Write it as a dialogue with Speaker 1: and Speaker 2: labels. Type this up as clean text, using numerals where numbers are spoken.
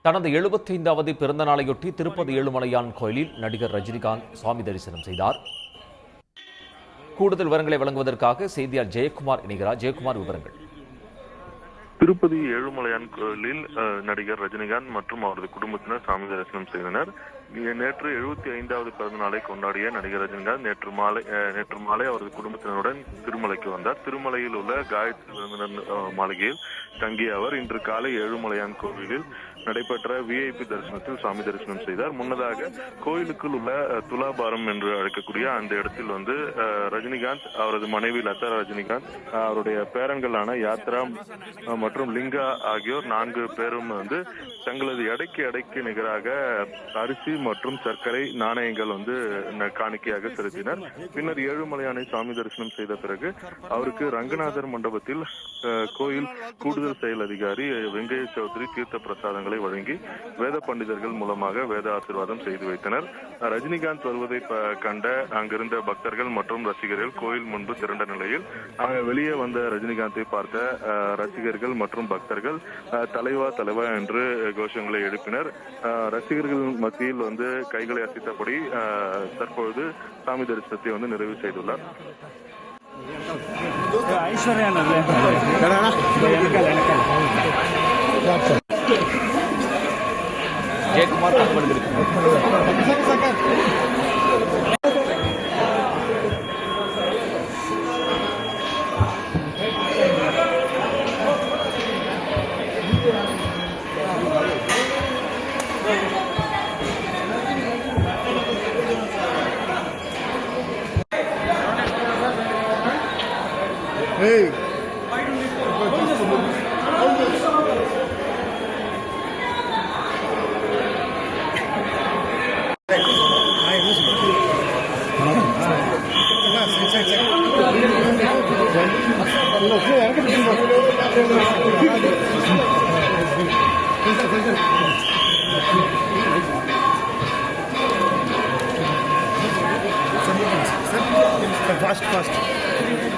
Speaker 1: தனது 75வது பிறந்த நாளையொட்டி திருப்பதி ஏழுமலையான் கோயிலில் நடிகர் ரஜினிகாந்த் சுவாமி தரிசனம் செய்தார். கூடுதல் விவரங்களை வழங்குவதற்காக செய்தியாளர் ஜெயக்குமார் இணைகிறார். ஜெயக்குமார், விவரங்கள்.
Speaker 2: திருப்பதி ஏழுமலையான் கோயிலில் நடிகர் ரஜினிகாந்த் மற்றும் அவரது குடும்பத்தினர் சாமி தரிசனம் செய்தனர். நேற்று 75வது பிறந்த நாளை கொண்டாடிய நடிகர் ரஜினிகாந்த் நேற்று மாலை அவரது குடும்பத்தினருடன் திருமலைக்கு வந்தார். திருமலையில் உள்ள காயத்ரி விருந்தினர் மாளிகையில் தங்கிய அவர் இன்று காலை ஏழுமலையான் கோவிலில் நடைபெற்ற VIP தரிசனத்தில் சாமி தரிசனம் செய்தார். முன்னதாக கோயிலுக்குள் உள்ள துலாபாரம் என்று அழைக்கக்கூடிய அந்த இடத்தில் ரஜினிகாந்த், அவரது மனைவி லதா ரஜினிகாந்த், அவருடைய பேரன்களான யாத்ரா மற்றும் லிங்கா ஆகியோர் 4 பேரும் தங்களது எடைக்கு நிகராக அரிசி மற்றும் சர்க்கரை நாணயங்கள் காணிக்கையாக செலுத்தினர். பின்னர் ஏழுமலையானை சாமி தரிசனம் செய்த பிறகு அவருக்கு ரங்கநாதர் மண்டபத்தில் கோயில் கூடுதல் செயல் அதிகாரி வெங்கைய சௌத்ரி தீர்த்த பிரசாதங்களை வழங்கி வேத பண்டிதர்கள் மூலமாக வேத ஆசீர்வாதம் செய்து வைத்தனர். ரஜினிகாந்த் வருவதை கண்ட அங்கிருந்த பக்தர்கள் மற்றும் ரசிகர்கள் கோயில் முன்பு திரண்ட நிலையில் வெளியே வந்த ரஜினிகாந்தை பார்த்த ரசிகர்கள் மற்றும் பக்தர்கள் தலைவா என்று கோஷங்களை எழுப்பினர். ரசிகர்கள் மத்தியில் கைகளை அசைத்தபடி தற்பொழுது சாமி தரிசனத்தை நிறைவு செய்துள்ளார்.
Speaker 1: ஜெயக்குமார்,
Speaker 3: Hey! Fast.